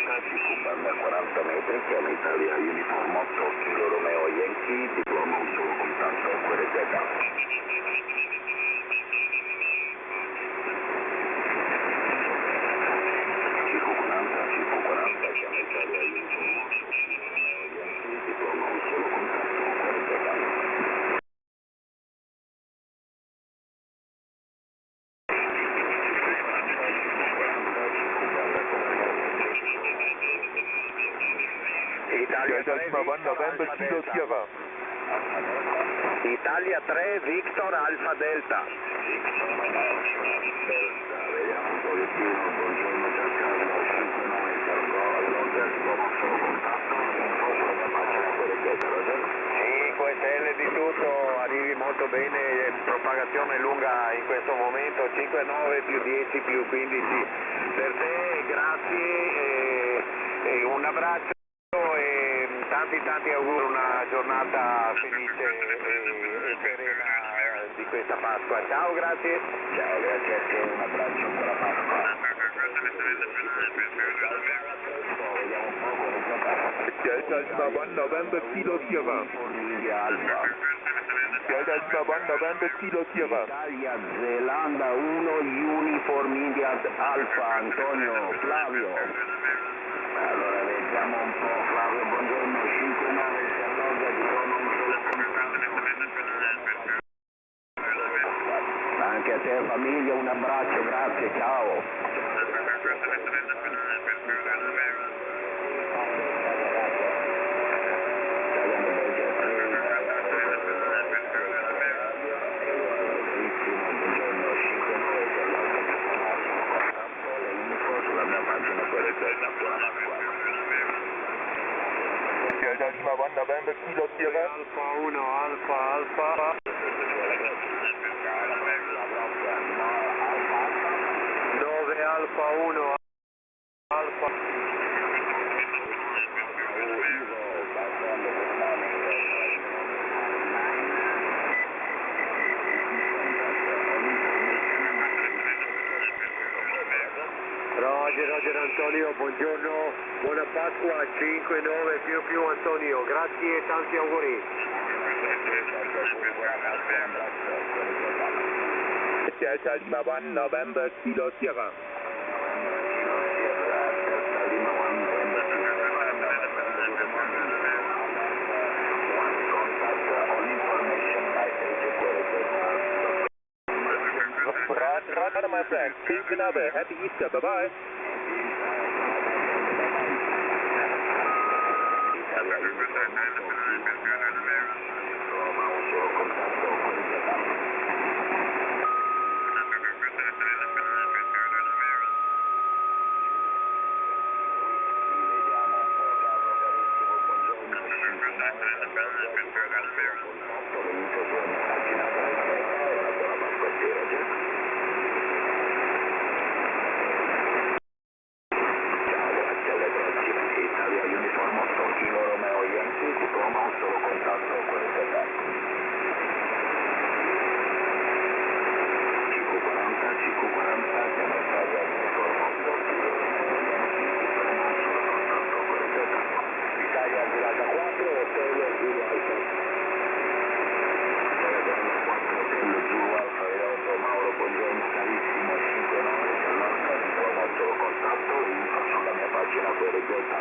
CQ banda 40 metri, chiama Italia Uniform 8, Kilo Romeo Yankee, diploma un solo contatto, QRZ. Italia 3, November Kilo Sierra. Italia 3, Victor Alfa Delta. Vediamo un pochettino, buongiorno Giancarlo, 59 Cargo, Roger, diploma solo contatto, info sulla mia pagina QRZ, Roger. 5 stelle di tutto, arrivi molto bene, propagazione lunga in questo momento, 5-9 più 10 più 15. Per te, grazie, e un abbraccio. Tanti auguri, una giornata felice e serena di questa Pasqua. Ciao, grazie. Ciao, grazie a te, un abbraccio, buona Pasqua. Vediamo un po' come giocare. Delta Alpha 1 November Kilo Sierra. India Alfa. Delta Alpha 1 November Kilo Sierra. Italia Zelanda 1 Uniform India Alfa, Antonio, Flavio. Allora vediamo un po', Flavio, buongiorno, 5-9, si alloggia di Roma un solo contatto. Anche a te famiglia, un abbraccio, grazie, ciao. Delta Alpha 1 November Kilo Sierra. Alfa 1, Alfa. 9 Alfa 1, Alfa. Roger Antonio, buongiorno, buona Pasqua, 5-9 più Antonio, grazie e tanti auguri. Delta Alpha 1 November Kilo Sierra. Roger, my friend. Peace and love. Happy Easter. Bye-bye.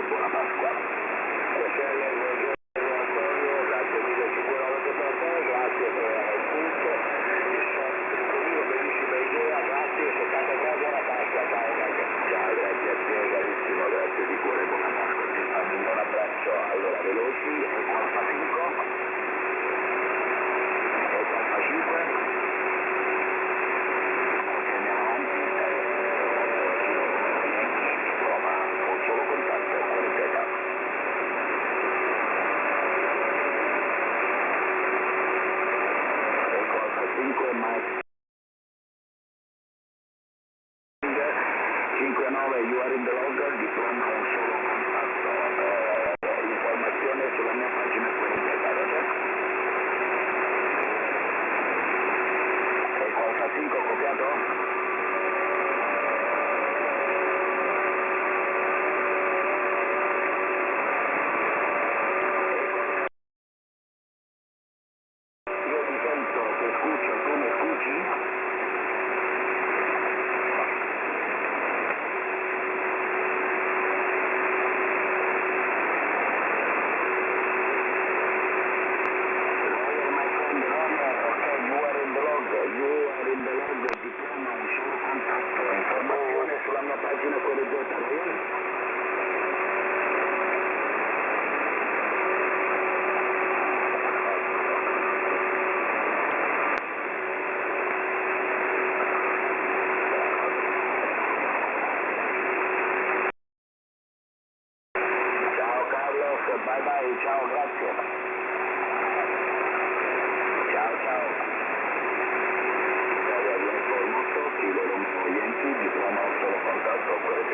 Buona Pasqua. Grazie mille, sicuramente per te, grazie per il punto. Bellissima idea, grazie, 73, buona Pasqua, ciao, grazie. Ciao, grazie a te, carissimo, grazie di cuore, buona Pasqua, ti famiglia, un abbraccio. Allora, veloci, e Alfa 5, e Alfa 5. Ok, andiamo avanti. Roma, un solo contatto, QRZ. Ecco Alfa 5, Mike. 5-9, you are in the logger, diploma un solo contatto. Informazione sulla mia pagina QRZ, Roger. Ecco Alfa 5, copiato? Bye bye, ciao, grazie. Ciao, ciao. Italia Uniform 8, Kilo Romeo Yankee, diploma un solo contatto, QRZ.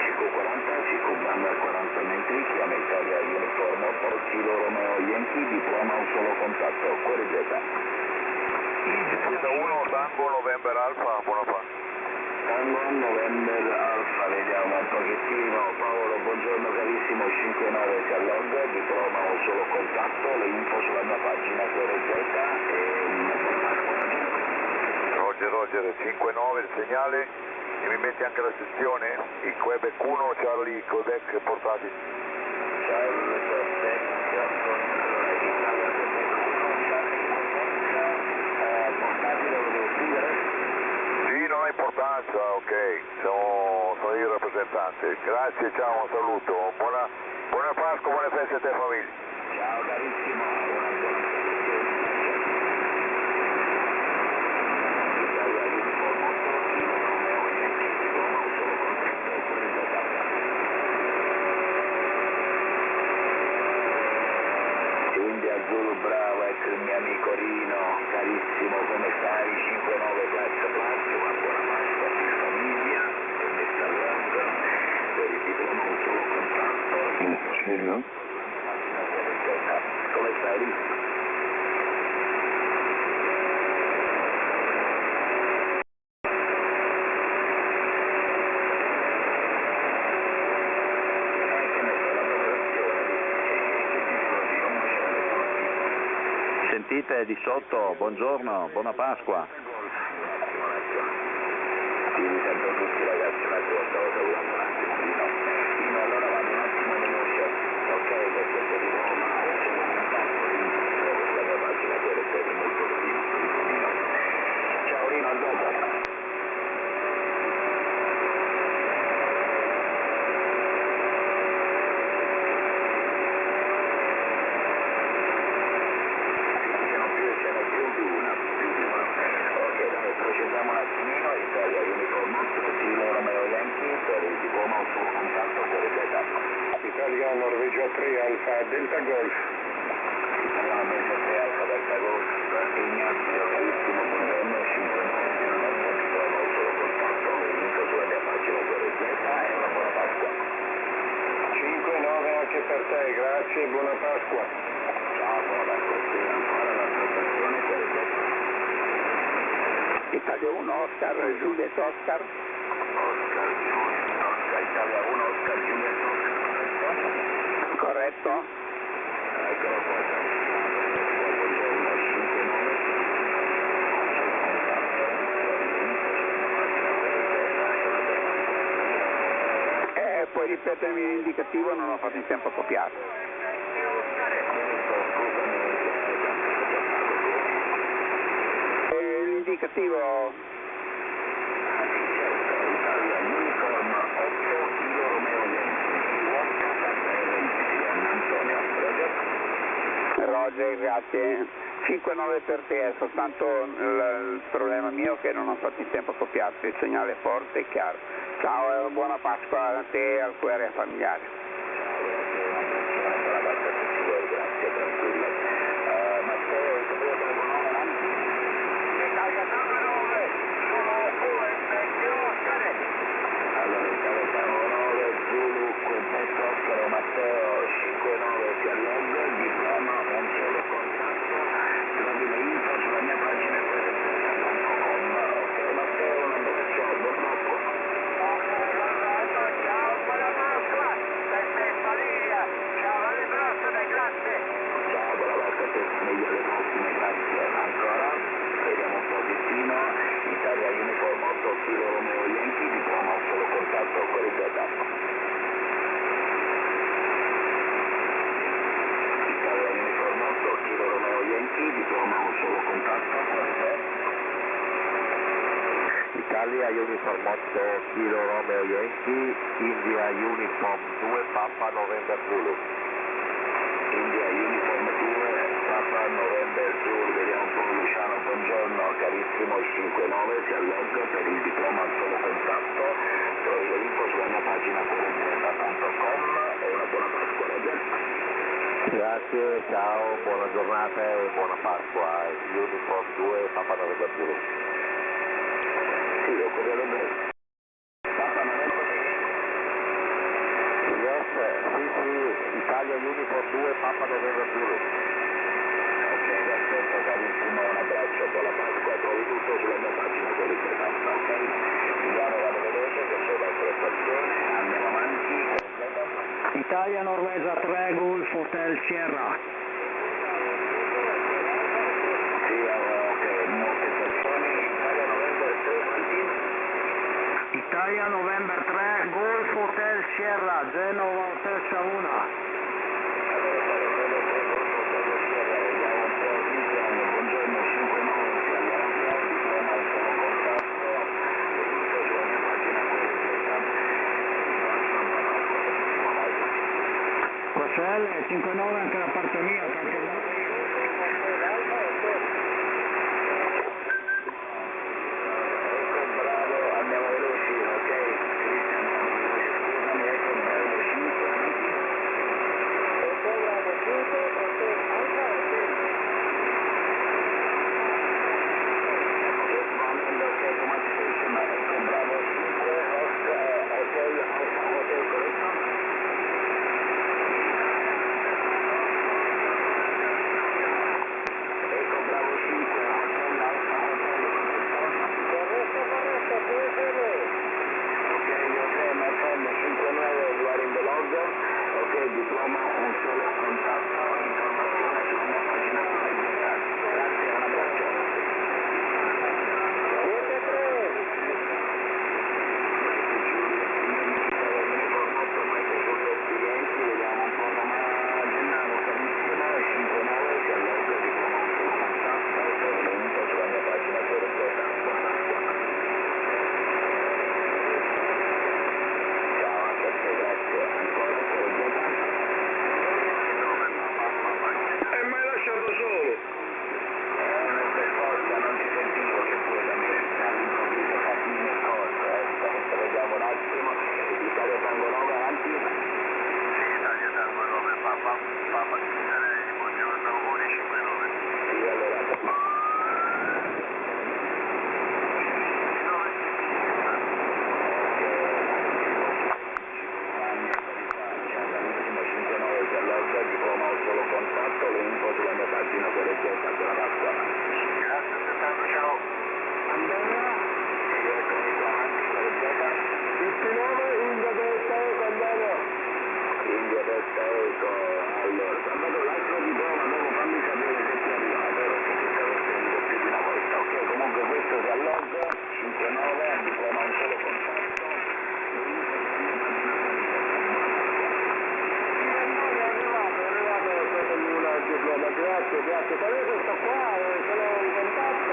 CQ40, circobanda 40 metri, chiama Italia Uniform 8, Kilo Romeo Yankee, diploma un solo contatto, QRZ. Delta 1, Tango November Alfa, buona fa. Tango November Alfa, vediamo un pochettino. Paolo, buongiorno carissimo, 59 si allogga, diploma un solo contatto, le info sulla mia pagina QRZ e una buona Pasqua. Roger, 5-9 il segnale, e mi metti anche la sezione? Il Quebec 1, Charlie, Quebec portati. Charlie Quebec, allora Italia Quebec 1, Charlie Quebec, portati lo devo scrivere? Sì, non ha importanza, ok, sono io il rappresentante. Grazie, ciao, un saluto. Buona Pasqua, buone feste a te e famiglia. Ciao carissimo, una buona spedizione. Italia Uniform 8, Kilo Romeo Yankee, diploma un solo contatto, QRZ. India Zulu Bravo, ecco il mio amico Rino, carissimo, come stai? 5-9 Piazza Plus, una buona Pasqua a famiglia, che messa all'otto, per il diploma un solo contatto. Come stai Rino? Sentite di sotto, buongiorno, buona Pasqua. Sì, vi sento tutti ragazzi, un attimo stavo salutando un attimo Dino, allora vado un attimo veloce, ok, questo è di Roma, ho solo contatto l'info sulla mia pagina QRZ, molto prima, Dino. Ciao Rino, a dopo. Procediamo un attimino, Italia Uniform 8, Kilo Romeo Yankee, per il diploma un solo contatto, QRZ. Italia Norvegia 3 Alfa Delta Golf. Italia Norvegia 3 Alfa Delta Golf, Ignazio, carissimo, buongiorno, 5-9, diploma un solo contatto, le info sulla mia pagina QRZ e una buona Pasqua. 5-9 anche per te, grazie e buona Pasqua. Ciao, buona Pasqua, sì, ancora la prestazione QRZ. Italia 1, Oscar, Juliet Oscar. Oscar, Juliet, Oscar, Italia 1, Oscar, Juliet, Oscar, Corretto? eccolo qua, buongiorno, 5-9. Puoi ripetermi l'indicativo, non ho fatto in tempo a copiare. L'indicativo... Italia Uniform 8, Kilo Romeo Yankee, Antonio, Roger, grazie. 5-9 per te, è soltanto il problema mio che non ho fatto in tempo a copiarti, il segnale è forte e chiaro. Ciao, buona Pasqua a te e al tuo area familiare. grazie, tranquillo. Matteo, il tuo telefonone avanti? Italia 9, sono QMC Oscar. Allora, Italia 9, Zulu, Quebec Oscar, Matteo, 5-9 si allogga, diploma, un solo contatto, trovi le info sulla mia pagina QRZ.com. Ok Matteo, un abbraccio, buon Pasqua. Ciao, buona Pasqua, festa in famiglia, ciao, alle prossime, grazie. Ciao, buona Pasqua a te famiglia, alle prossime, grazie. Ancora, vediamo un pochettino, Italia Uniform 8, Kilo Romeo Yankee, diploma un solo contatto, QRZ. Italia Uniform 8, Kilo Romeo Yankee, diploma un solo contatto, QRZ. Italia Uniform 8, Kilo Romeo Yankee, India Uniform 2, Papa November Zulu. India Uniform 2, Papa November Zulu, vediamo un po' Luciano, buongiorno, carissimo, 5-9, si allogga per il diploma al solo contatto, trovi le info sulla mia pagina ciao, buona giornata e buona Pasqua. Uniform 2, Papa November Zulu. Sì, ho copiato bene. Papa November Yes, sì, Italia Uniform 2, Papa November Zulu. Ok, perfetto, carissimo, un abbraccio, buona Pasqua, trovi tutto sulla mia pagina qualificata, ok? Vediamo, vado veloce, che c'è l'altra stazione, andiamo avanti. Italia Norvegia 3 Gulf Hotel Sierra. Sì, ok, molte stazioni, Italia November 3, quanti? Italia November 3 Gulf Hotel Sierra, Genova Hotel Shauna. Allora, Italia November 3, Golfo Hotel Sierra, vediamo un po', Vivian, buongiorno, 5-9, si allonga, diploma un solo contatto, tutto sulla mia pagina qualificata. Roselle 5-9 anche da parte mia, anche Ecco, bravo, andiamo veloci, ok? Cristian, scusami, ecco, bravo, 5, avanti. Ecco, bravo, 5, ok, alfa, ok. Just moment, ok, command station, ecco, bravo, 5, hotel, alfa, hotel, corretto? Ecco, bravo, 5, hotel, alfa, hotel, corretto? Corretto, chiudere. Ok, my friend, 5-9, you are in the log. Ok, diploma, un solo contatto, informazione sulla mia pagina privilegiata. Grazie, un abbraccio. 7-3. Vediamo un po' Gennaro, carissimo, 5-9, si alloggia, diploma, un solo contatto, link sulla mia pagina privilegiata. Buona Pasqua. Ciao anche a te, grazie. Ancora correggeta? Ma hai lasciato solo? Non per forza, non ti sentivo che pure da me, all'improvviso casino nel corso, aspetta, vediamo un attimo. Italia Tango 9, avanti. Italia Tango 9, Papa Siciliano, buongiorno, auguri 5-9. Sì, allora, 9 ciao carissimo, 5-9 si alloggia, diploma un solo contatto, lo info sulla mia pagina qualificata. Buona Pasqua. Grazie altrettanto, ciao. Andrea? Sì, eccomi qua avanti, qualificata. 29, India Delta Eco, andiamo. India Delta Eco, allora, Salvatore, l'altro diploma, dopo fammi sapere se ti è arrivato, perché ti stavo sentendo più di una volta, ok? Comunque questo si alloggia, 5-9, diploma un solo contatto, lo info sulla mia pagina qualificata. È arrivato il diploma, grazie, sapete questo qua, sono in contatto,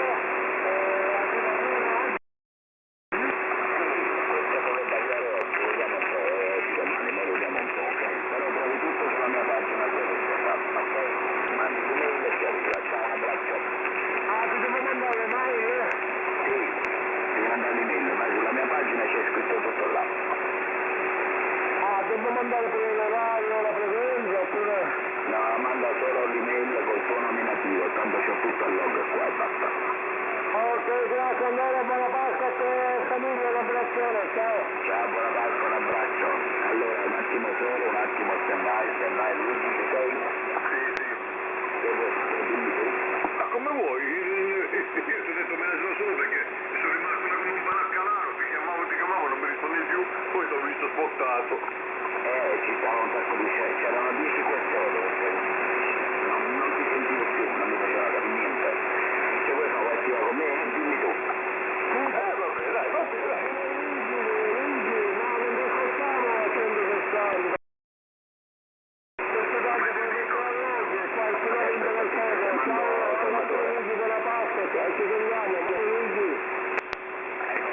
questo dovrebbe arrivare oggi, vediamo un po', domani, ma vediamo un po', ok? Però trovi tutto sulla mia pagina qualificata, ok? Mandi l'email e ti arriva, ciao, un abbraccio. Ah, ti devo mandare mai? Sì, devi mandare l'email, ma sulla mia pagina c'è scritto tutto là. Ah, devo mandare per l'orario, la presenza, oppure... No, manda solo l'email col tuo nominativo, tanto c'ho tutto al log qua e basta. Ok, grazie, allora buona Pasqua a te, famiglia, un abbraccione, ciao. Ciao, buona Pasqua, un abbraccio. Allora, un attimo solo, un attimo, stand by, Luigi, ci sei? Sì. Dimmi tu. Ma come vuoi? Io ti ho detto me ne sono solo perché sono rimasto là come un paraccalaro, ti chiamavo, non mi rispondevi più, poi ti ho visto spottato. Ci stava un sacco di scelte, c'erano 10 questioni, non ti sentivo più, non mi faceva capire niente. Se vuoi fare attiva con me, dimmi tu. Vabbè, dai. Luigi, no, non ti ascoltavo a 160. Questo tanto per oggi, qualcuno in della cosa. Ciao, Salvatore Luigi della Pasqua, ci sentiamo, Luigi.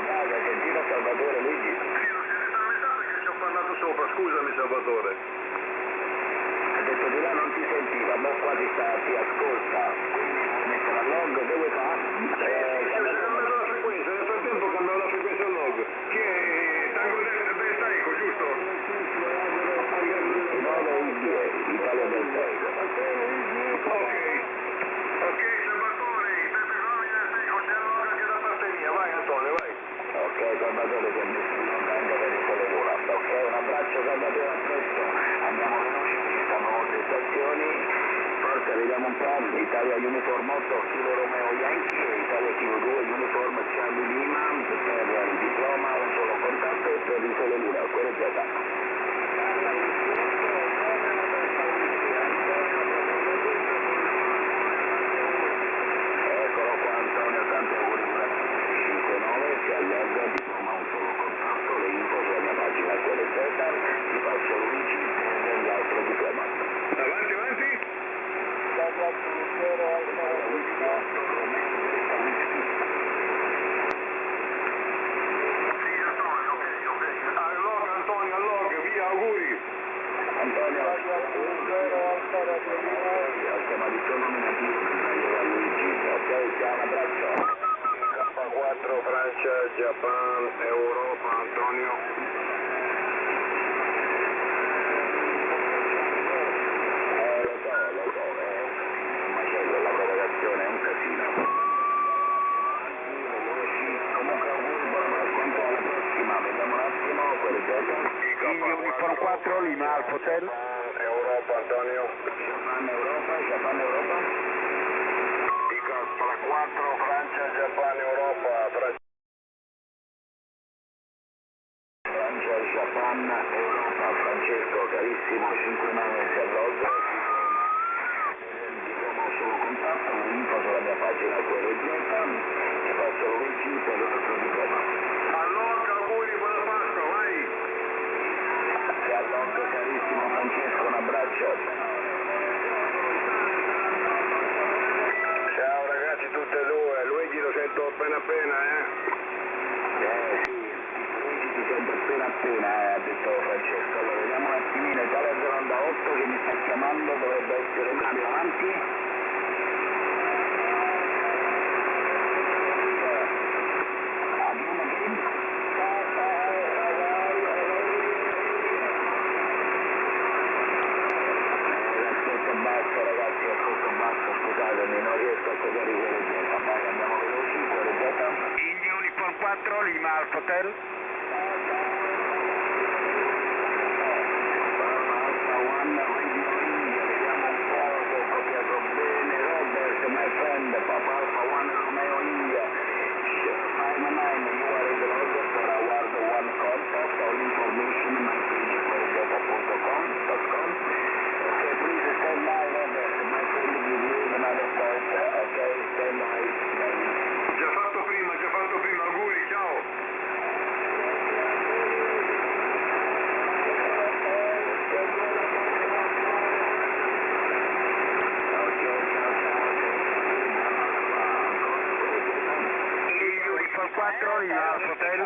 Guarda, sentito Salvatore Luigi. Io non siete a metà perché ci ho parlato sopra, scusami Salvatore. Ha detto di là non ti sentiva, ma qua ti ascolta, quindi vuoi mettere a log, che vuoi fare? Io ho cambiato la frequenza, nel frattempo ho cambiato la frequenza al log, che è Tango Delta Eco, giusto? 9 Italia del Teico. Salvatore che mi scrive anche per il Sole Luna. Ok, un abbraccio Salvatore, a presto, andiamo veloci, ci stanno molte stazioni. Forza, vediamo un po', Italia Uniform 8, Kilo Romeo Yankee e Italia Kilo 2, Uniform Charlie Lima, per il diploma, un solo contatto e per il Sole Luna, QRZ. Eccolo qua Antonio, tanti auguri per la 59, si alloga, diploma, un solo contatto, le info sulla mia pagina QRZ, ti passo Luigi per l'altro diploma. Avanti, avanti. Allora Antonio, allora, via, auguri. Antonio, al tema di tono nominativo che taglierà Luigi, ok, ciao, un abbraccio. K4 Francia, Japan, Europa, Antonio. Lo so, è un macello la provocazione, è un casino. Comunque auguri, buona Pasqua, alla prossima, vediamo un attimo, India Uniform 4, Lima Alfa Hotel. Europa, Antonio. Japan, Europa. Dico, para 4, Francia, Japan, Europa. Francia, Japan, Europa. Francesco, carissimo, 5-9 si alloga. Diploma un solo contatto, l'info sulla mia pagina QRZ. Ti passo Luigi per l'altro diploma. Allora, auguri, buona Pasqua, vai. Ti allogo, carissimo Francesco, un abbraccio. Ciao ragazzi tutte e due, Luigi lo sento appena sì, Luigi ti sento appena, ha detto Francesco. Allora vediamo un attimino, Italia Zelanda 8 che mi sta chiamando, dovrebbe essere Mario, avanti. Abbiamo ascolto basso, scusatemi, non riesco a cogliere quello di vai, andiamo veloci, QRZ. India Uniform 4, Lima Alfa Hotel. Alfa One, Radio India, vediamo un po' se ho copiato bene, Robert, my friend, Papa Alfa One, Romeo India, 5-9, you are in the order for award one contact, all information in my page, QRZ.com. Okay, please stand by, Robert, my friend, give you another call, okay, stand by. Già fatto prima, auguri, ciao. India Uniform 4, Lima Alfa Hotel.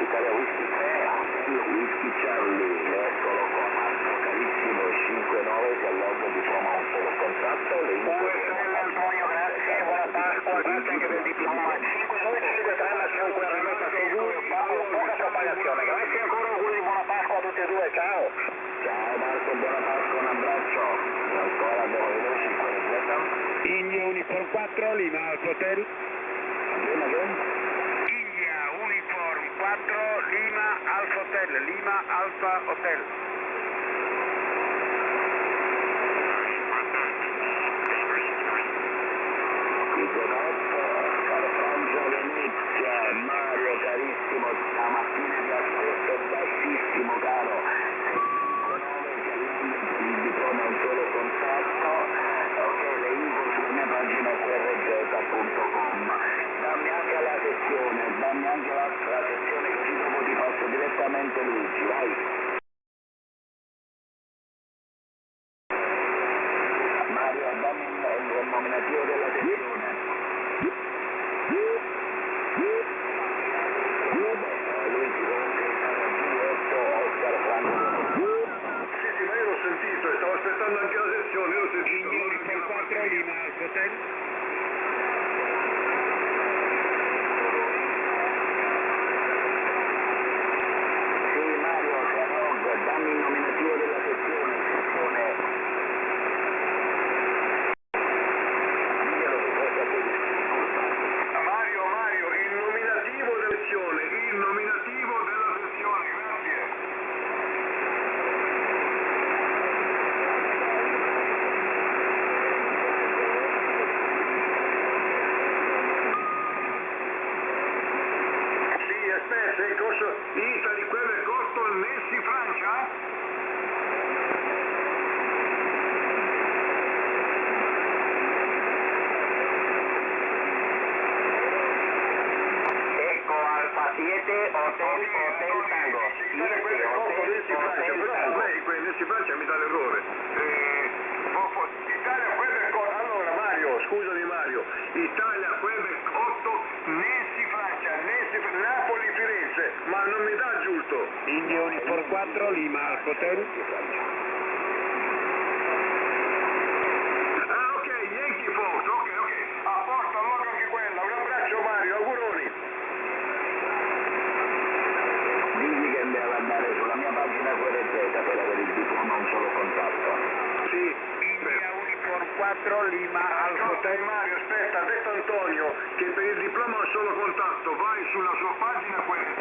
Italia Whisky 3, Hotel Whisky Charlie, eccolo qua Marco, carissimo, 5-9, si alloga, diploma un solo contratto, le USL Antonio, grazie, buona Pasqua, grazie anche del diploma, 5-9-5-3 la 5 Paolo, poca propagazione, grazie ancora, auguri, buona Pasqua a tutti e due, ciao. Ciao Marco, buona Pasqua, un abbraccio, ancora abbiamo veloci, QRZ. India Uniform 4, Lima Alfa Hotel. Again. India Uniform 4, Lima Alfa Hotel. Lima Alfa Hotel. Francia Venezia, Mario carissimo, stamattina ti aspetto bassissimo caro, 5-9 che all'anno per il diploma un solo contatto, ok, le info sulla mia pagina QRZ.com, dammi anche la sezione così dopo ti passo direttamente Luigi, vai. Mario, dammi il nominativo della sezione. Luigi comunque G8 Oscar Franco. Sì, ma io l'ho sentito e stavo aspettando anche la sezione, io l'ho sentito. India Uniform 4, Lima Alfa Hotel. Sì Mario, dammi il nominativo della sezione. Diglielo su cosa devi. Mario, il nominativo aspetta, in corso Italy, Quebec 8, Nancy, Francia? Eco Alfa 7, Hotel Tango. 7, Hotel Tango. Lei Nancy, Francia mi dà l'errore. Italia, Quebec 8, allora Mario, scusami Mario, Italia, Quebec 8, Nancy, Francia, Napoli, Firenze, ma non mi dà giusto. India Uniform 4, Lima Alfa Hotel. Ah, ok, Yankee Fox, ok, a posto, allora anche quella, un abbraccio Mario, auguroni. Digli che deve andare sulla mia pagina QRZ per avere il diploma un solo contatto. Sì, India Uniform 4, Lima Alfa Hotel. Mario, aspetta, ha detto Antonio che per il diploma un solo contatto vai sulla sua pagina QRZ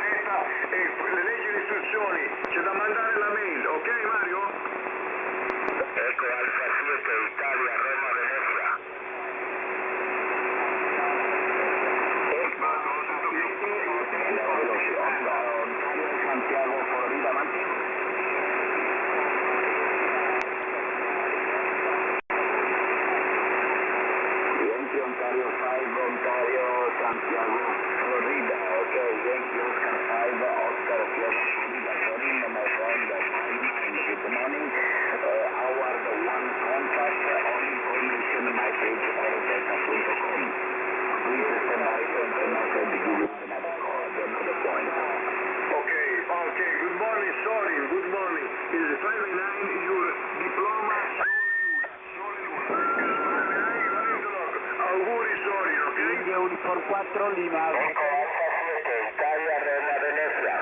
e le leggi le istruzioni, c'è da mandare la mail, ok Mario? Eco Alfa 7, Italia, Roma, Venezia. Eco Alfa 7, Hotel Ontario, Santiago, Florida, avanti. Yankee Ontario 5, Ontario, Santiago, Florida. Ok, Yankee Oscar 5, Oscar Sierra, Florida. Sorry, my friend, 59. Good morning. Howard 1 contact, all information my page qrz.com. Please stand by for the message give you another call, another point. Okay, good morning, sorry, good morning. Is 589 your diploma Sole Luna. Auguri Soli, ok? India Uniform 4, Lima Alfa Eco Alfa 7, Italia, Roma, Venezia.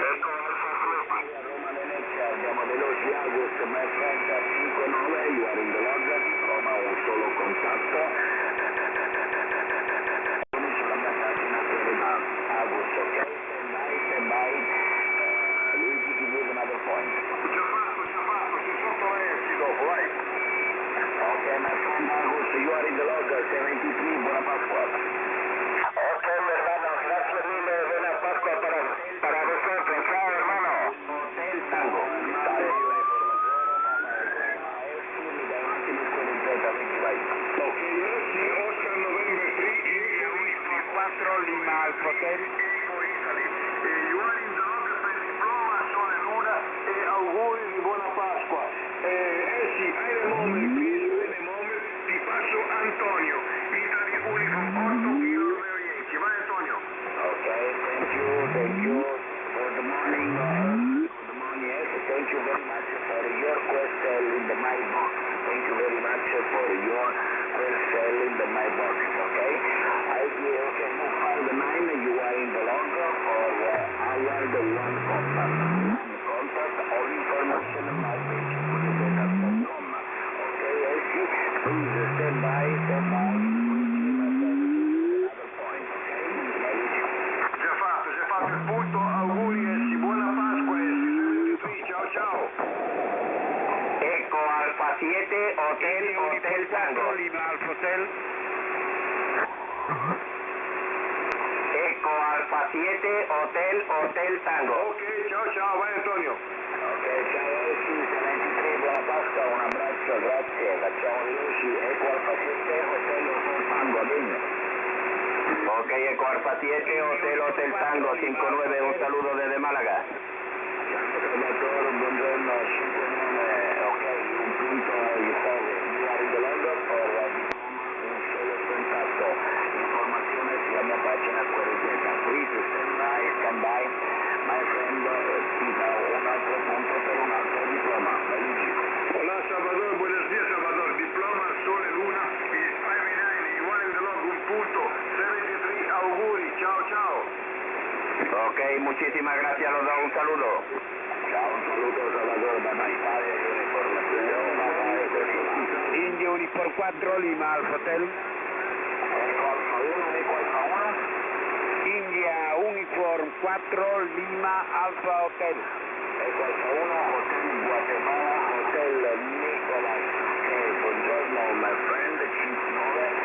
Eco Alfa 7. Roma, Venezia, abbiamo veloci August, my friend, 59, you are in the log, diploma un solo contatto. Sulla mia pagina quella August, ok? Stand by, Luigi ti give another point. Già fatto, sei sotto Renzi dopo, vai. Ok, my friend August, you are in the log, 73, buona Pasqua. Ok, hermano, gracias mille, buena Pascua para vosotros. Ciao, hermano. Hotel Tango. Ok, Rossi, Oscar November 3, India Uniform 4, Lima Alfa Hotel. Eco Italy. You are in the log per diploma Sole Luna e auguri di buona Pasqua. Sì, hai le moment, please, hai le moment, ti passo Antonio, Italy Uniform 8, Kilo Romeo Yankee. Vai Antonio. Okay, thank you. Good morning. Good morning. Yes, thank you very much for your question in the my box. Thank you very much for your question in the my box. Okay. Okay, move file the 9. You are in the log for our the one contact. All information on my page. QRZ.com. Okay, Elsie, please stand by. Another point. Okay. Già fatto il punto, auguri Essi, buona Pasqua Essi, ciao. Eco Alfa 7, Hotel India Uniform 4, Tango. Lima Alfa Hotel. Eco Alfa 7, Hotel Tango. Ok, ciao, vai Antonio. Ok, ciao Elsie, 73, buona Pasqua, un abbraccio, grazie, facciamo veloci, Eco Alfa 7, Hotel Tango, bene. Ok, Eco Alfa 7, Hotel Tango 59, un saludo desde Málaga. Salvatore, buongiorno, 59, ok, un punto, you are in the log for un solo contatto, informazione sulla mia pagina QRZ, please stand by, my friend, un altro punto per un altro diploma, Luigi. Hola Salvador, buenos días Salvador, diploma Sole Luna, is 589, you are in the log, un punto, 73, auguri, ciao. Ok, muchísimas gracias, los dos, un saludo. Ciao, un saluto Salvatore da my file, informazione, India Uniform 4, Lima Alfa Hotel. Eco Alfa 1, India Uniform 4, Lima Alfa Hotel. Eco Alfa 1, Hotel Guatemala, Hotel Nicolas. Ok, buongiorno my friend, 59,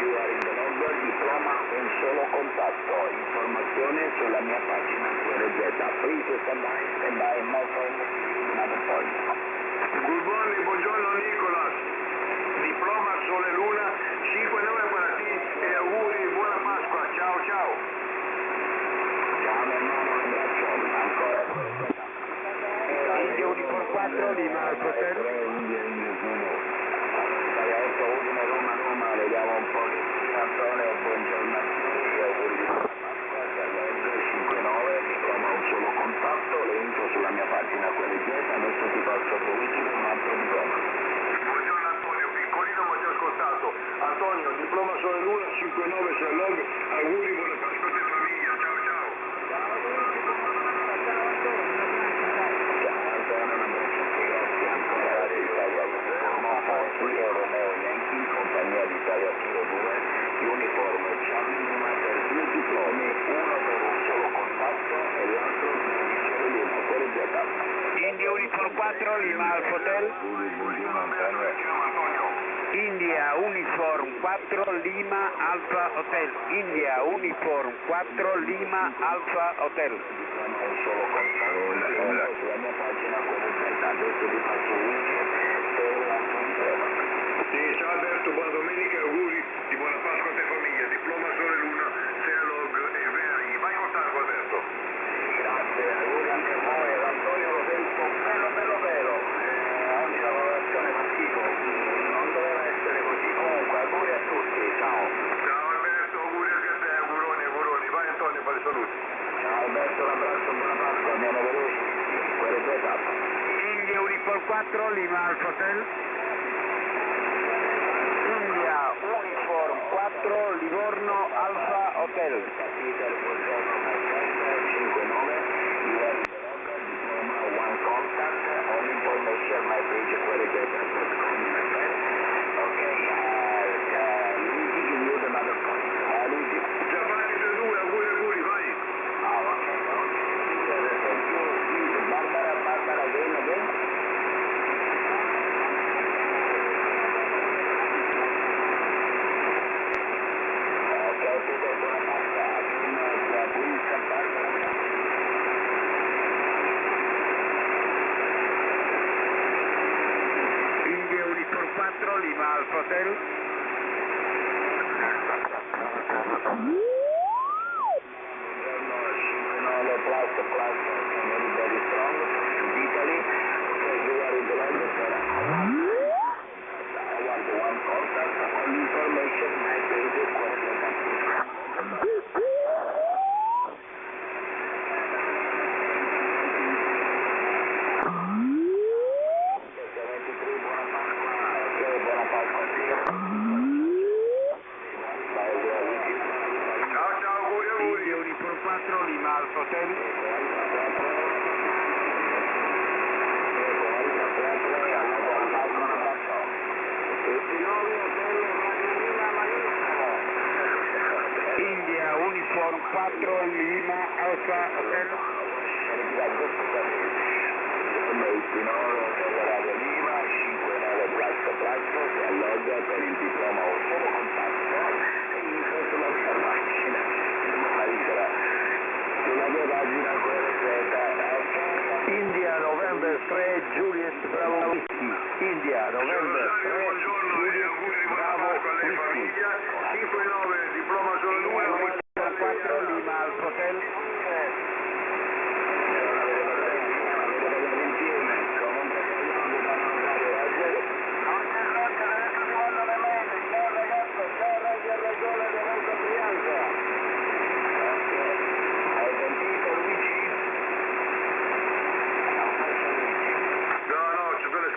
you are in the log, diploma un solo contatto. contatto, informazione sulla mia pagina QRZ. Please stand by, Malcolm, another point. Good morning, buongiorno Nicolas. Diploma Sole Luna 59 para ti e auguri buona Pasqua. Ciao ciao. Ciao mio hermano, un abbraccio, ancora India Uniform 4, Lima Alfa Hotel. Italia 8, Udine, Roma, vediamo un po' che sia. Antonio, buongiorno a tutti, auguri di buona Pasqua, Salog 59, diploma un solo contatto, le info sulla mia pagina QRZ, adesso ti passo Luigi un altro diploma. Buongiorno Antonio, piccolino ma ti ho ascoltato. Antonio, diploma Sole Luna 59 Salog, auguri buona Pasqua a te famiglia. Ciao ciao. Ciao Antonio, un abbraccio a te, grazie ancora alla Italia 1, Kilo Romeo Yankee, compagnia d'Italia Kilo 2, uniforme Charlie Lima per 2 diplomi, uno per un solo contatto e l'altro per il Sole Luna, QRZ. India Uniform 4, Lima Alfa Hotel. Buongiorno Alberto, ti chiamo Antonio. India Uniform 4, Lima Alfa Hotel. India Uniform 4, Lima Alfa Hotel. Diploma un solo contatto, info sulla mia pagina QRZ, adesso ti passo Luigi per l'altro diploma. Sì, ciao Alberto, buona domenica e auguri di buona Pasqua a te famiglia. Diploma Sole Luna, Salog e Veri. Vai con tanto Alberto. Grazie, auguri anche a voi, ad Antonio lo sento bello. Oggi la lavorazione fa schifo, non doveva essere così. Comunque, auguri a tutti, ciao. Ciao Alberto, auguri anche a te, auguroni. Vai Antonio, fai i saluti. Ciao Alberto, un abbraccio, buona Pasqua, andiamo veloci. QRZ. India Uniform 4, Lima Alfa Hotel. India Uniform 4, Livorno Alfa Hotel. Peter, buongiorno, 59, you are in the local diploma, one contact, all information, my page, QRZ.com, my friend. Okay, Luigi, give you another point. Luigi. Giovanni 32, auguri, vai. Okay. Peter, thank you. Please, Barbara, again. Okay, Peter, buona Pasqua. Please come back. India Uniform 4, Lima Alfa Hotel. Buongiorno, 59 plus, everybody strong, and Italy. Okay, you are in the London for I want the one contact, all information, my page, buona Pasqua. Ciao, auguri. India Uniform 4, Lima Alfa Hotel. India Uniform 4, Lima Alfa Hotel. Lima 59 plus si alloggia per il diploma un solo contatto e info sulla mia pagina QRZ. India November 3, Juliet Bravo Whisky. India November 3, Buongiorno e auguri di buona Pasqua a lei e famiglia. 59, diploma Sole Luna, 4, Lima Alfa Hotel.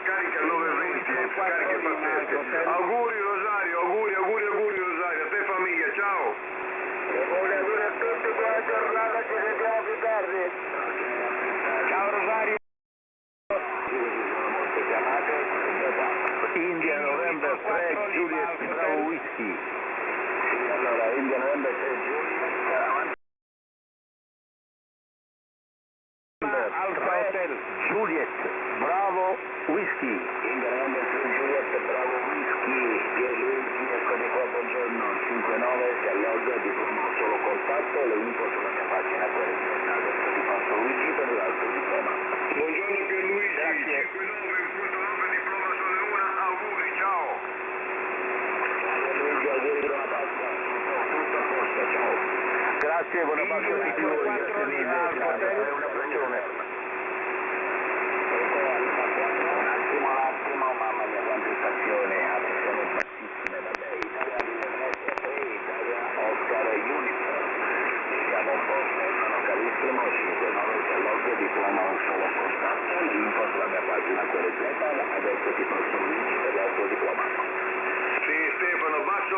scariche al 920, scariche pazzesche. Auguri Rosario, auguri Rosario, a te famiglia, ciao. Auguri a tutti, buona giornata, ci vediamo più tardi. Ciao Rosario. Molte chiamate, India November 3, Juliet Bravo Whisky. sì, allora, India November 3 Juliet, Alfa Hotel, Juliet Bravo Whisky. India November 3 Juliet, Bravo Whisky, Pierluigi, eccomi qua, buongiorno, 59, si alloggia, dicono solo contatto. le info sulla mia pagina QRZ. Adesso ti passo Luigi per l'altro diploma. Buongiorno Pierluigi, 59.9 diploma sole 1, auguri, ciao. Ciao Luigi, auguri, buona Pasqua. Tutto a posto, ciao. Grazie, buona Pasqua a tutti voi, grazie mille, Un abbraccione. attimo, mamma mia, quante stazioni, sono bassissime, vabbè, Italia Venezia 3, Italia Oscar Uniform. Siamo un po', sono carissimo, 59 c'è l'occhio, diploma un solo contatto, l'info sulla mia pagina QRZ, adesso ti passo Luigi per l'altro diploma. Sì Stefano, basso,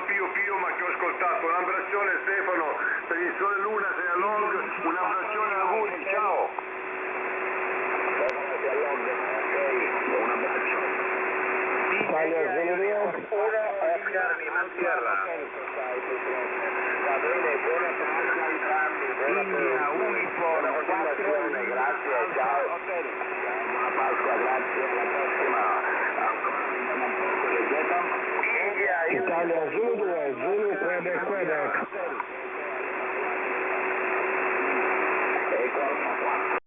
pio, ma che ho ascoltato. Un abbraccione Stefano, per il sole luna, sei a Long, un abbraccione, auguri, ciao. Stefano, ti alloggia, ok? Un abbraccio. Italia Zulu 2, 1, Oscar Lima Sierra. Va bene, buona Pasqua a entrambi, India Uniform 4, grazie, ciao. Buona Pasqua, grazie, alla prossima. Ancora vediamo un po' QRZ. Italia Zulu 2, Zulu Quebec. Ecco Alfa 4.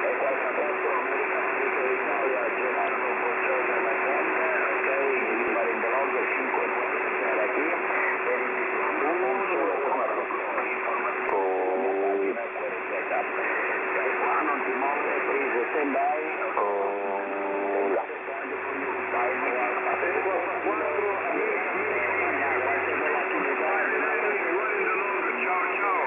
Ecco Alfa 4, America Italia, Gerardo, buongiorno alla gente, ok, il Marindolog 5 era qui, per il diploma 1, solo informazioni, dai qua non ti muovere, please stand by, là. Grazie per l'attività. Ciao, ciao.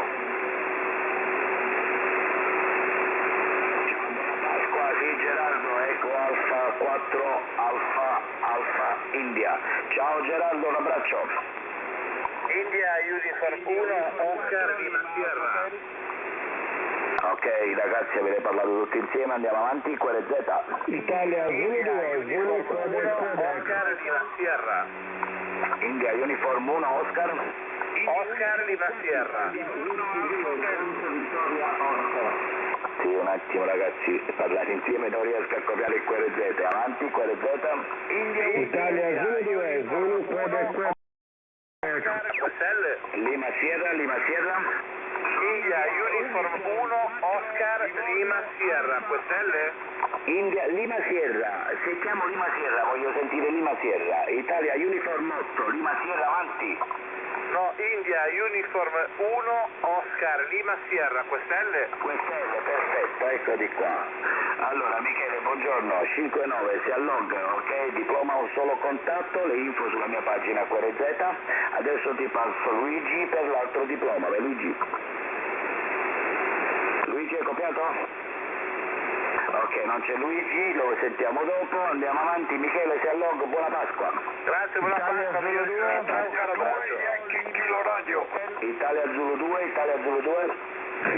Ciao, buona Pasqua, sì Gerardo, ecco Alfa 4, Alfa India. Ciao Gerardo, un abbraccio. India Uniform 1, Oscar Lima Sierra. Ok ragazzi, avete parlato tutti insieme, andiamo avanti, QRZ. Italia Zulu 2, Zulu Quebec. Oscar Lima Sierra. India Uniform 1, Oscar. Oscar Lima Sierra. Sì, un attimo ragazzi, parlate insieme, non riesco a copiare il QRZ. Avanti, QRZ. Italia Zulu 2, Zulu Quebec. Oscar Questelle. Lima Sierra. India Uniform 1, Oscar Lima Sierra. Questelle? India, Lima Sierra, se chiamo Lima Sierra voglio sentire Lima Sierra. Italia Uniform 8, Lima Sierra avanti. No, India Uniform 1, Oscar Lima Sierra. Questelle? Questelle, perfetto, ecco di qua. Allora Michele, buongiorno, 5-9, si allogga, ok? Diploma un solo contatto, le info sulla mia pagina QRZ. Adesso ti passo Luigi per l'altro diploma, vai Luigi. Luigi hai copiato? Ok, non c'è Luigi, lo sentiamo dopo, andiamo avanti. Michele, si allogga, buona Pasqua. Grazie, buona Pasqua, mio ciao, caro abbraccio. Kilo Radio. Italia Zulu 2, Italia Zulu 2.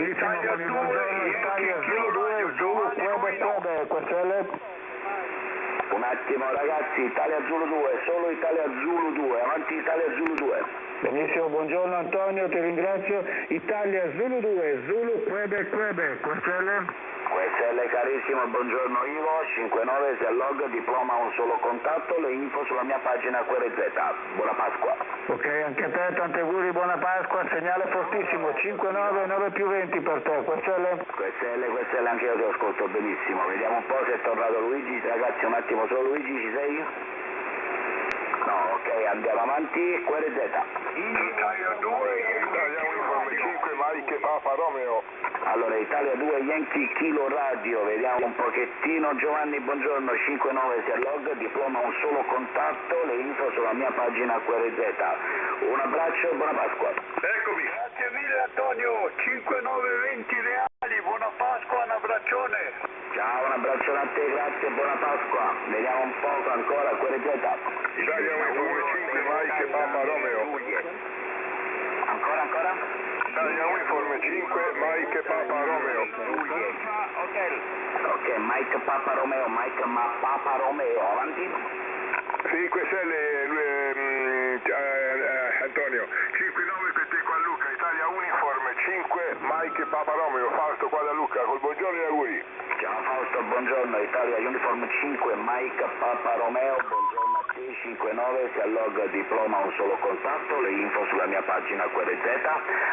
Italia 2, Italia Zulu 2, Giovanni Guido. Questelle? Un attimo ragazzi, Italia Zulu 2, solo Italia Zulu 2, avanti Italia Zulu 2. Benissimo, buongiorno Antonio, ti ringrazio. Italia Zulu 2, Zulu Quebec. Questelle? QSL carissimo, buongiorno Ivo, 59 si allogga, diploma un solo contatto, le info sulla mia pagina QRZ. Buona Pasqua. Ok, anche a te, tanti auguri, buona Pasqua, segnale fortissimo, 5-9, 9 più 20 per te, Questelle? QSL anche io ti ascolto benissimo, vediamo un po' se è tornato Luigi, ragazzi un attimo solo Luigi, ci sei? No, ok, andiamo avanti, QRZ. Italia 2, Italia Uniform 5, Mike Papa Romeo. Allora, Italia 2 Yankee Kilo Radio, vediamo un pochettino. Giovanni, buongiorno, 5-9 si allogga, diploma un solo contatto, le info sulla mia pagina QRZ. Un abbraccio e buona Pasqua. Eccomi. Grazie mille Antonio, 5920 reali, buona Pasqua, un abbraccione. Ciao, un abbraccio a te, grazie, buona Pasqua. Vediamo un po' ancora QRZ. Italia Uniform 5, Mike Papa Romeo. Ancora? Italia Uniform 5, Mike Papa Romeo. Ok, Mike Papa Romeo, avanti. 5 stelle, Antonio, 5-9 per te qua a Luca, Italia Uniform 5, Mike Papa Romeo, Fausto qua da Luca, col buongiorno e auguri. Ciao Fausto, buongiorno, Italia Uniform 5, Mike Papa Romeo, buongiorno a te, 59, si allogga diploma un solo contatto, le info sulla mia pagina QRZ,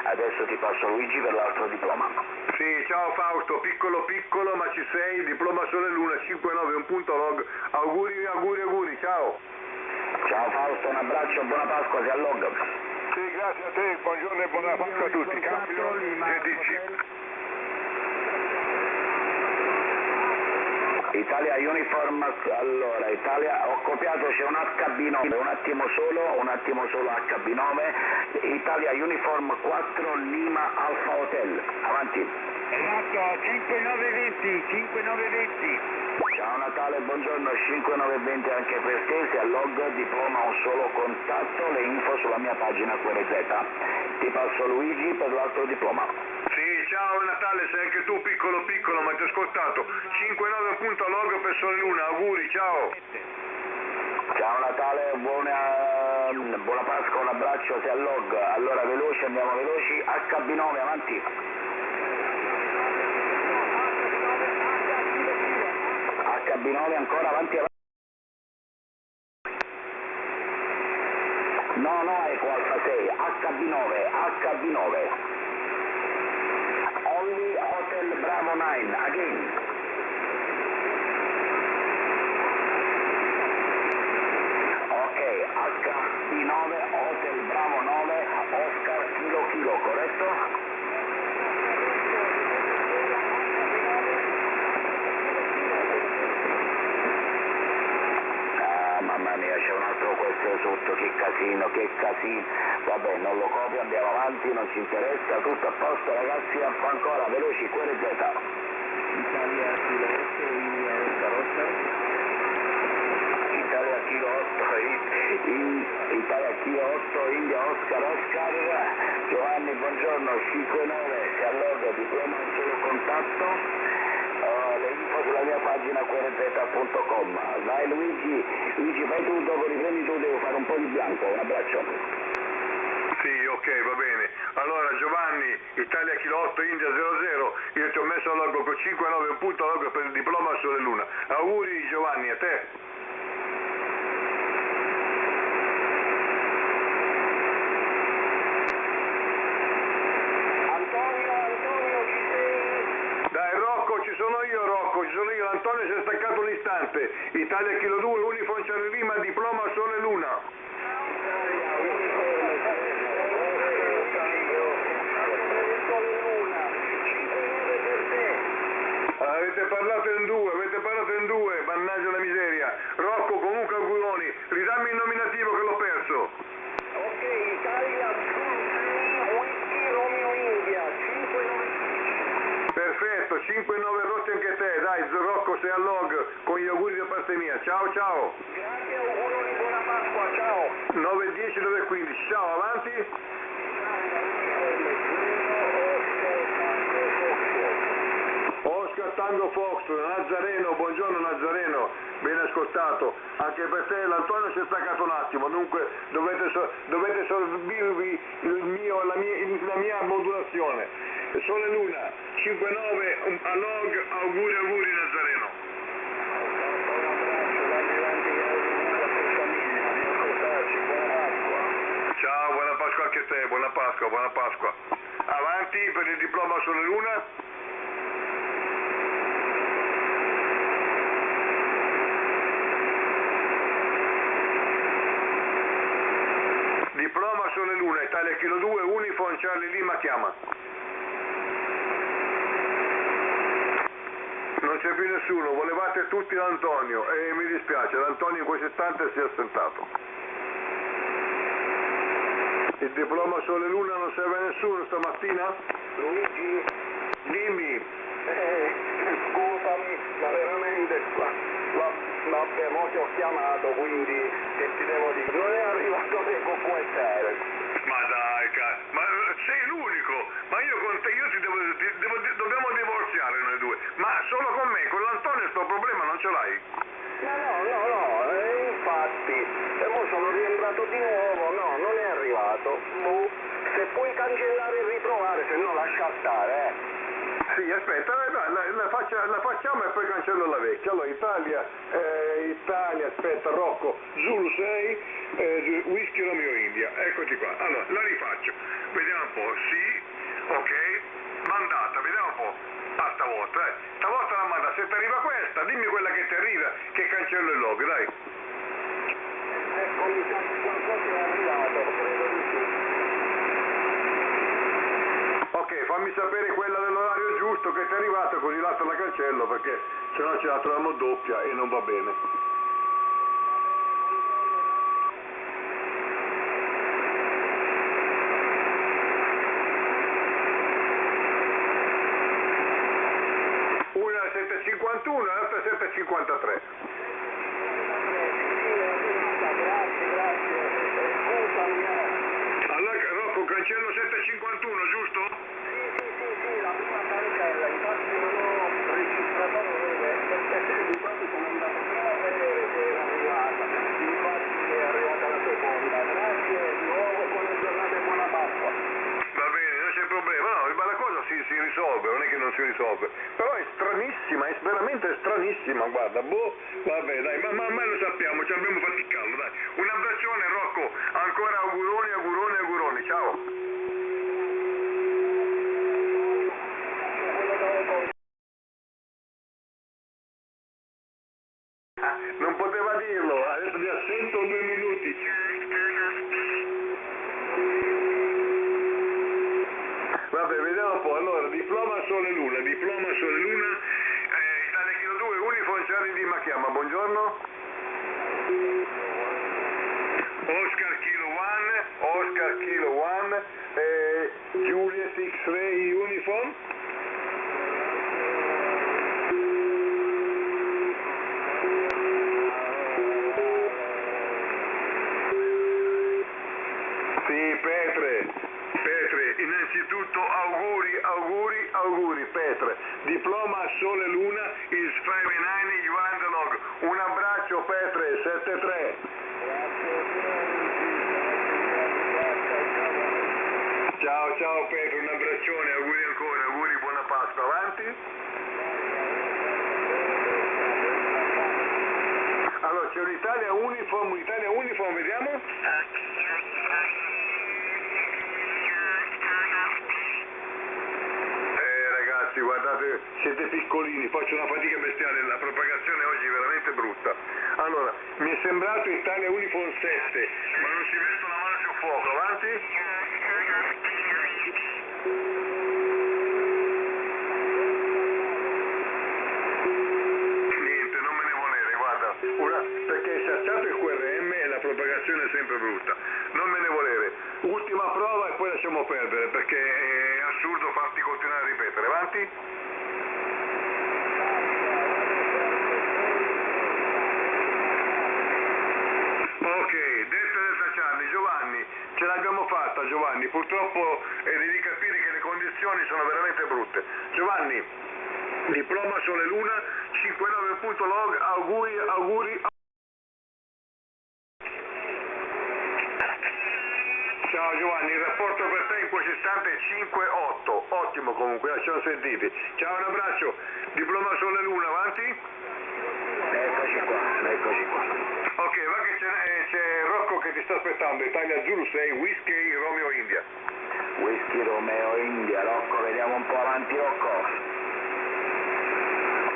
adesso ti passo Luigi per l'altro diploma. Sì, ciao Fausto, piccolo ma ci sei, diploma Sole Luna 59, un punto log, auguri, ciao. Ciao Fausto, un abbraccio, buona Pasqua, si allogga. Sì, grazie a te, buongiorno e buona Pasqua a tutti, cambio e dici. Italia Uniform, allora Italia, ho copiato, c'è un HB9, un attimo solo HB9, Italia Uniform 4 Lima Alfa Hotel, avanti. Esatto, 5920. Ciao Natale, buongiorno, 5920 anche per te, si allogga, diploma un solo contatto, le info sulla mia pagina QRZ. Ti passo Luigi per l'altro diploma. Sì, ciao Natale, sei anche tu piccolo, ma ti ho ascoltato. 59 punto log per Sole Luna, auguri, ciao. Ciao Natale, buona Pasqua, un abbraccio, si allogga. Allora veloci, andiamo veloci, HB9, avanti. HB9 ancora, avanti. No, Eco Alfa 6, HB9. Only Hotel Bravo 9, again. Ok, HB9, Hotel Bravo 9, Oscar Kilo, corretto? Mamma mia, c'è un altro questo sotto, che casino, vabbè, non lo copio, andiamo avanti, non ci interessa, tutto a posto ragazzi, ancora, veloci, QRZ. Italia Kilo 8, India Oscar. Italia Kilo 8, India Oscar, Giovanni, buongiorno, 59, si allogga, diploma un solo contatto. Le info sulla mia pagina qrz.com. Vai Luigi fai tu, dopo riprendi tu, devo fare un po' di bianco, un abbraccio. Sì, ok, va bene. Allora Giovanni, Italia Kilo 8, India 00, io ti ho messo a logo con 59 un punto logo per il diploma Sole Luna. Auguri Giovanni, a te. Antonio si è staccato un istante. Italia Kilo 2, Uniform Charlie Lima, diploma Sole Luna. Avete parlato in due, mannaggia la miseria. Rocco, comunque auguroni, ridammi il nominativo che l'ho perso. Ok, Italia Whisky Romeo India, 59. Perfetto, 5-9 rotti anche te, dai Rocco, sei al log, con gli auguri da parte mia, ciao. Grazie, auguroni, buona Pasqua, ciao. 9-10, 9-15, ciao, avanti. Oscar Tango Fox, Nazareno, buongiorno Nazareno, ben ascoltato, anche per te l'Antonio si è staccato un attimo, dunque dovete sorbirvi la mia modulazione. Sole Luna, 5-9, a log, auguri Nazareno. Ciao, buona Pasqua anche a te, buona Pasqua. Avanti per il diploma Sole Luna. Diploma Sole Luna, Italia Kilo 2, Uniform Charlie Lima chiama. Non c'è più nessuno, volevate tutti l'Antonio e mi dispiace, l'Antonio in questo istante si è assentato. Il diploma Sole Luna non serve a nessuno stamattina? Luigi, Dimmi. scusami, ma veramente vabbè, mo ti ho chiamato, quindi che ti devo dire? Non è arrivato Eco QSL. Ma dai, ma sei l'unico, ma io con te, dobbiamo divorziare noi due, ma solo con me, con l'Antonio sto problema non ce l'hai? No, infatti, e mo sono rientrato di nuovo, no, non è arrivato. Se puoi cancellare e ritrovare, se no lascia stare, Sì, aspetta, la facciamo e poi cancello la vecchia. Allora, Italia, aspetta, Rocco, Zulu 6, Whisky Romeo India, eccoci qua. Allora, la rifaccio, vediamo un po', sì, ok, mandata, vediamo un po'. Ah, stavolta la manda, se ti arriva questa, dimmi quella che ti arriva, che cancello il log, dai. Ecco, mi sa che qualcosa è arrivato, credo di sì. Ok, fammi sapere quella dell'orario giusto che ti è arrivata, così l'altra la cancello, perché sennò ce la troviamo doppia e non va bene. Una è 751 e l'altra è 753. Grazie, scusami. Allora Rocco, cancello 751, giusto? Sì, la prima cartella, infatti non ho registrato perché di fatto sono andato a vedere che era arrivata, infatti è arrivata la seconda. Grazie, di nuovo, buona giornata e buona Pasqua. Va bene, non c'è problema, no, ma la cosa si risolve, non è che non si risolve, però è stranissima, è veramente stranissima, guarda, boh, vabbè dai, ma lo sappiamo, ci abbiamo faticato, dai, un abbraccione Rocco, ancora auguroni, ciao. Non poteva dirlo, adesso mi assento 2 minuti. Vabbè, vediamo un po', allora, diploma Sole Luna, Italia Kilo 2, Uniform Charlie di Machiama, buongiorno. Oscar Kilo 1, Juliet X-Ray Uniform. Sì, Petre, innanzitutto auguri Petre, diploma Sole Luna is 59, you are the log. Un abbraccio Petre, 73. Ciao Petre, un abbraccione, auguri ancora, buona Pasqua, avanti. Allora c'è un'Italia Uniform, vediamo. Ragazzi, guardate, siete piccolini, faccio una fatica bestiale, la propagazione oggi è veramente brutta. Allora, mi è sembrato Italia Uniform 7, ma non ci metto la mano sul fuoco, avanti. Niente, non me ne volere, guarda, perché se acciato il QRM e la propagazione è sempre brutta, non me ne volere. Ultima prova e poi lasciamo perdere, perché è assurdo farti continuare a ripetere, avanti. Ok, Delta Charlie, Giovanni, ce l'abbiamo fatta Giovanni, purtroppo devi capire che le condizioni sono veramente brutte. Giovanni, diploma Sole Luna, 59.log, auguri. Ciao Giovanni, il rapporto per te in questo istante è 5-8, ottimo comunque, ci siamo sentiti. Ciao, un abbraccio, diploma Sole Luna, avanti. Eccoci qua. Ok, va che c'è Rocco che ti sta aspettando, Italia Zulu 6, Whisky Romeo India. Whisky Romeo India, Rocco, vediamo un po' avanti, Rocco.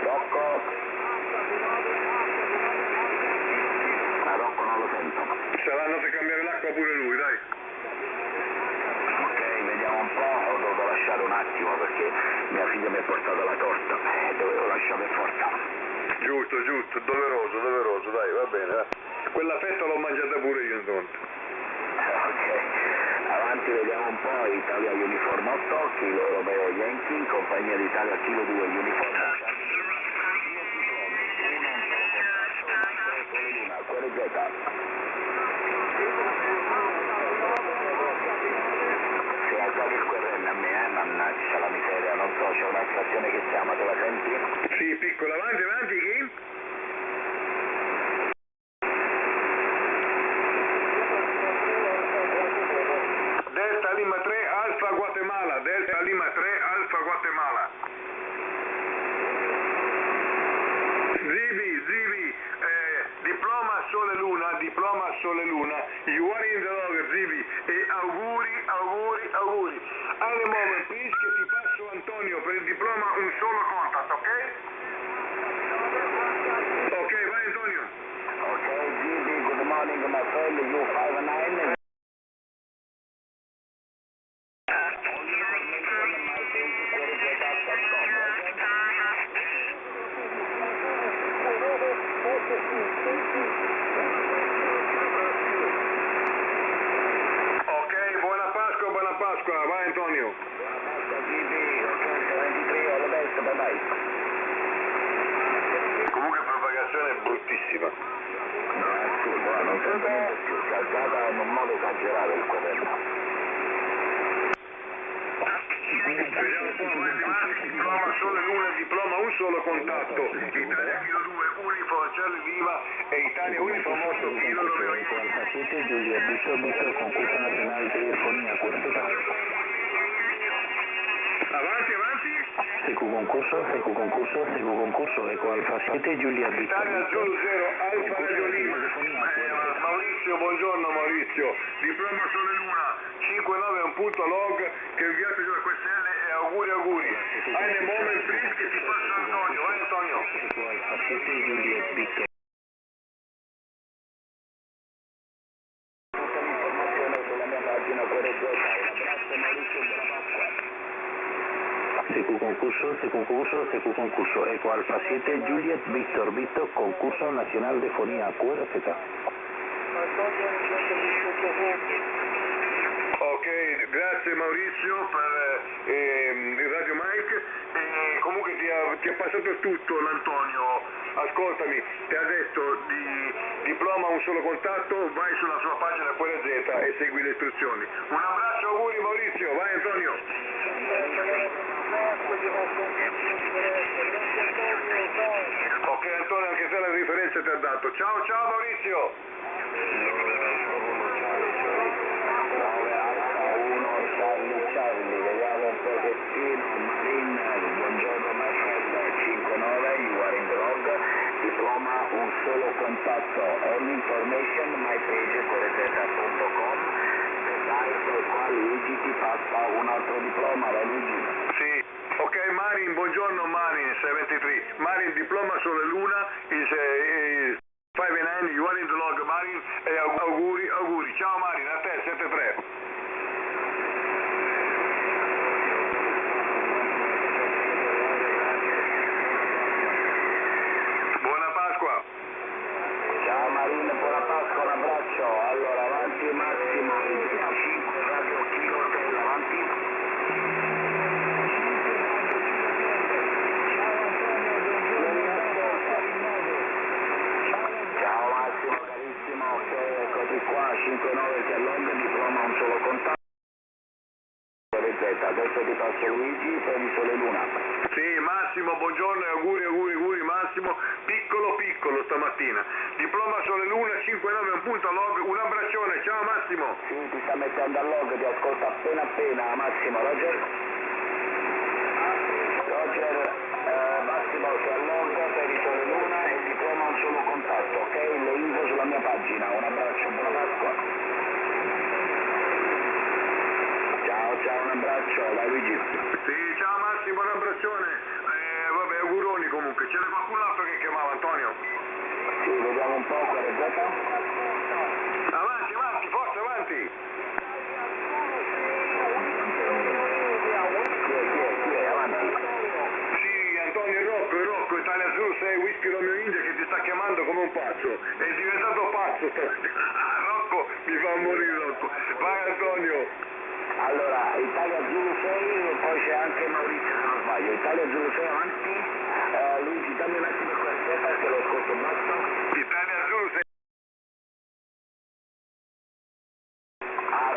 Rocco non lo sento. Sarà andato a cambiare l'acqua pure lui, dai. Ok, vediamo un po', ho dovuto lasciare un attimo perché mia figlia mi ha portato la torta, dovevo lasciare per forza. Giusto, doveroso, dai, va bene, dai. Quella fetta l'ho mangiata pure io intanto. Ok, avanti vediamo un po', Italia Uniform 8, Kilo Romeo Yankee, compagnia d'Italia Kilo 2, Uniform 8. Si è alzato il QRM a me, mannaggia la miseria, non so, c'è una stazione che chiama, te la senti? Sì, piccola, avanti, chi? Delta Lima 3 Alfa Guatemala. diploma Sole Luna, you are in the log, Zivi, e auguri. At the moment, please, che ti passo Antonio per il diploma un solo contact, ok? Ok, vai Antonio. Okay, GB, good morning, my friend, U59. Ok, buona Pasqua, vai Antonio. GB, okay, 73, all the best, bye bye. Comunque propagazione è bruttissima. Sì, guarda, non sento niente più, si è alzata in un modo esagerato il corrente. Vediamo un po' avanti, diploma Sole Luna, diploma un solo contatto, Italia Kilo 2, Uniform Charlie Lima e Italia Uniform 8 Kilo Romeo India. 7 Giulia Victor, concurso nazionale di fonia quarteta. Avanti. CQ concurso, ecco Alfa 7 Giulia Victor. Italia Zulu 0, Alfa Radio Lima. Maurizio, buongiorno Maurizio, diploma Sole Luna, 59 è un punto log che ho inviato sulla QSL e auguri. Nel moment please che ti passo Antonio, vai Antonio. Ecco Alfa 7 Giulia Victor. Tutta l'informazione sulla mia pagina Correggiata. Un abbraccio Maurizio, buona Pasqua. CQ concurso, Eco Alfa 7 Juliet Victor, concurso nacional de fonía QRZ. Ok, grazie Maurizio per il Radio Mike. Comunque ti ha passato tutto l'Antonio, ascoltami, ti ha detto di diploma un solo contatto, vai sulla sua pagina QRZ e segui le istruzioni. Un abbraccio, auguri Maurizio, vai Antonio. Ok Antonio, anche te la riferenza ti ha dato. Ciao Maurizio. 9 Alfa 1 Charlie, vediamo un pochettino. Marine, buongiorno my friend, 59, you are in the log. Diploma un solo contatto. All information my page corregeta.com. Details qua Luigi ti passa un altro diploma, va Luigi? Sì. Ok Marin, buongiorno Marin, 73. Marin, diploma Sole Luna is 59, you are in the log Marin e auguri. Ciao Marin, a te 73. Buona Pasqua. Ciao Marina, buona Pasqua, un abbraccio. Allora, avanti Massimo, 25 Radio Kilo Hotel, avanti. Ciao Massimo, carissimo, ok, eccoti qua, 5-9 che allunga, diploma un solo contatto. Adesso ti passo Luigi per il Sole Luna. Sì, Massimo, buongiorno e auguri Massimo, piccolo stamattina. Diploma Sole Luna, 5-9 un punto log, un abbraccione, ciao Massimo. Sì, ti sta mettendo al log, ti ascolta appena Massimo, Roger, Massimo c'è al log per il Sole Luna e diploma un solo contatto, ok? Le info sulla mia pagina, un abbraccio, buona Pasqua. Ciao, un abbraccio, vai Luigi. Sì, ciao Massimo, un abbraccione. Vabbè, auguroni comunque. C'era qualcun altro che chiamava Antonio? Sì, vediamo un po', Correggiata. Avanti, forza, avanti. Chi è, avanti. Sì, Antonio Rocco, Italia Zulu 6 Whisky Romeo India che ti sta chiamando come un pazzo. È diventato pazzo stamattina. Rocco, mi fa morire Rocco. Vai Antonio. Allora, Italia Zulu 6 e poi c'è anche Maurizio se non sbaglio. Italia Zulu 6 avanti. Luigi, dammi un attimo questa perché lo ascolto basso. Italia Zulu 6.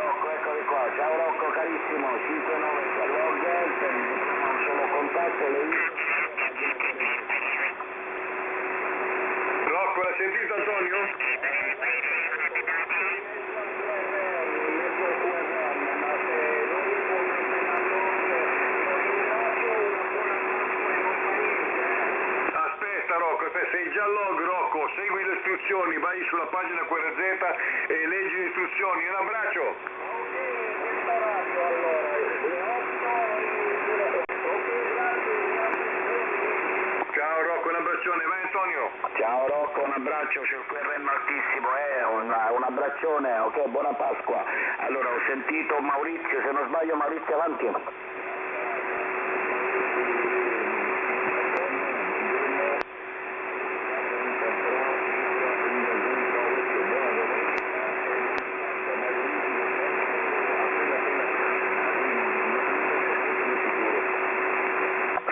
Rocco, eccoli qua. Ciao Rocco, carissimo. 5-9 c'è log, per un solo contatto, le Rocco, l'hai sentito Antonio? Aspetta Rocco, sei già log Rocco, istruzioni, vai sulla pagina QRZ e leggi le istruzioni. Un abbraccio! Ciao Rocco, un abbraccione, vai Antonio! Ciao Rocco, un abbraccio, c'è il QRM altissimo, un abbraccione, ok, buona Pasqua. Allora, ho sentito Maurizio, se non sbaglio Maurizio avanti.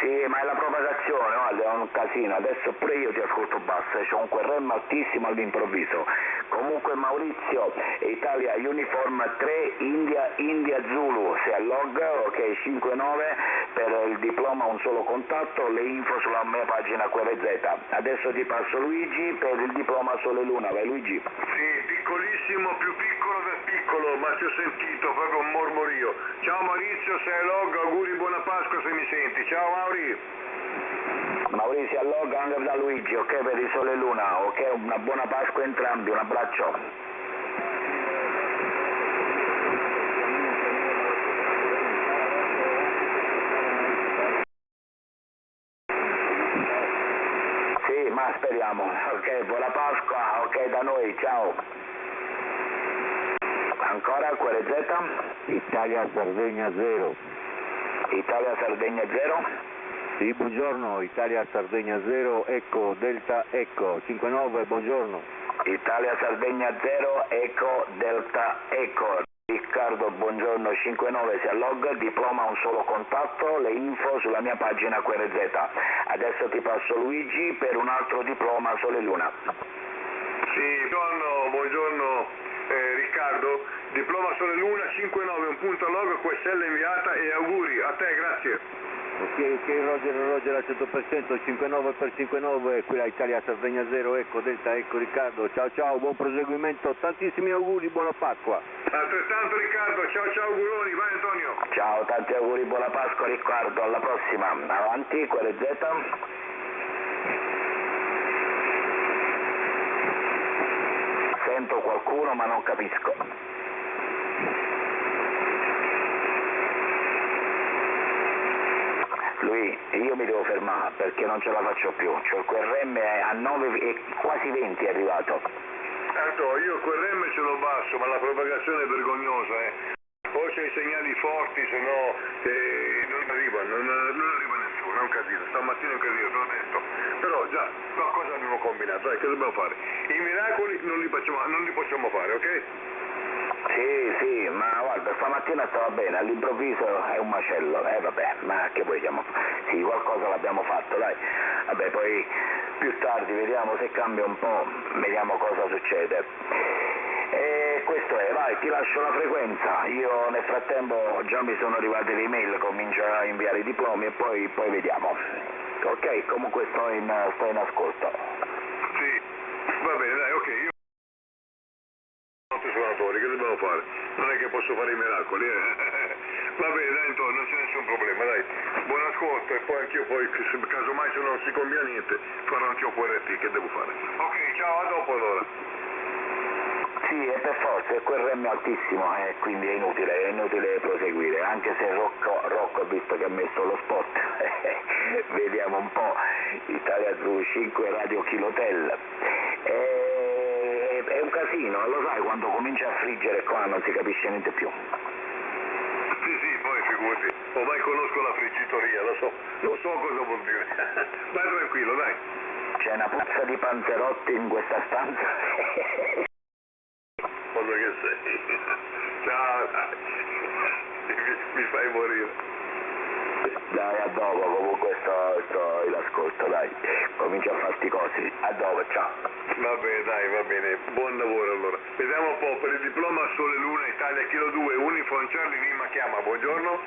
Sì, ma è la propagazione, guarda, è un casino, adesso pure io ti ascolto basso, c'ho un QRM altissimo all'improvviso. Comunque Maurizio, Italia Uniform 3, India Zulu, sei al log, ok, 59, per il diploma un solo contatto, le info sulla mia pagina QRZ. Adesso ti passo Luigi per il diploma Sole Luna, vai Luigi. Sì, piccolissimo, più piccolo del piccolo, ma ti ho sentito, proprio un mormorio. Ciao Maurizio, sei al log, auguri, buona Pasqua se mi senti. Ciao Mauri. Maurizio al log anche da Luigi, ok, per il Sole Luna, ok, una buona Pasqua a entrambi, un abbraccio. Sì, ma speriamo, ok, buona Pasqua, ok, da noi, ciao. Ancora QRZ? Italia Sardegna 0. Italia Sardegna 0? Sì, buongiorno, Italia Sardegna 0, Eco, Delta, Eco, 59, buongiorno. Italia Sardegna 0, Eco, Delta, Eco. Riccardo, buongiorno, 59, si allog, diploma un solo contatto, le info sulla mia pagina QRZ. Adesso ti passo Luigi per un altro diploma Sole Luna. Sì, buongiorno Riccardo, diploma Sole Luna 59, un punto log, QSL inviata e auguri a te, grazie. Ok, Roger al 100%, 59 per 59, qui la Italia Sardegna 0, Eco, Delta, Eco, Riccardo, ciao, buon proseguimento, tantissimi auguri, buona Pasqua. Altrettanto Riccardo, ciao auguroni, vai Antonio. Ciao, tanti auguri, buona Pasqua Riccardo, alla prossima. Avanti, QRZ. Sento qualcuno ma non capisco. Lui, io mi devo fermare perché non ce la faccio più, cioè il QRM è a 9 e quasi 20 è arrivato. Tanto io il QRM ce l'ho basso, ma la propagazione è vergognosa, O c'è i segnali forti, se no non arriva nessuno, è un casino, stamattina è un casino, te l'ho detto. Però già, qualcosa abbiamo combinato, dai, che dobbiamo fare? I miracoli non li possiamo fare, ok? Sì, ma guarda, stamattina stava bene, all'improvviso è un macello, vabbè, ma che vogliamo? Sì, qualcosa l'abbiamo fatto, dai. Vabbè, poi più tardi vediamo se cambia un po', vediamo cosa succede. E questo è, vai, ti lascio la frequenza, io nel frattempo già mi sono arrivate le email, comincio a inviare i diplomi e poi vediamo. Ok, comunque sto in ascolto. Sì, va bene, dai, ok, io suonatori, che dobbiamo fare? Non è che posso fare i miracoli, Va bene, dai, Antonio, non c'è nessun problema, dai. Buon ascolto e poi anch'io casomai se non si combina niente, farò anch'io QRT, che devo fare? Ok, ciao, a dopo allora. Sì, è per forza, è QRM altissimo, quindi è inutile proseguire, anche se Rocco ha visto che ha messo lo spot. Vediamo un po', Italia Zulu 5 Radio Kilotel. È un casino, lo sai, quando comincia a friggere qua non si capisce niente più. Sì, poi figurati, ormai conosco la friggitoria, lo so cosa vuol dire. Vai tranquillo, dai. C'è una puzza di panzerotti in questa stanza. Cosa che sei? Ciao, dai. Mi fai morire. Dai, a dopo, comunque sto in ascolto, dai. Comincio a farti cose. A dopo, ciao. Va bene, buon lavoro allora. Vediamo un po', per il diploma Sole Luna Italia Kilo 2, Uniform Charlie Lima chiama, buongiorno.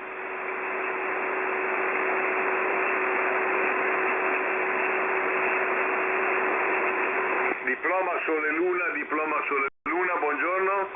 Diploma Sole Luna, buongiorno.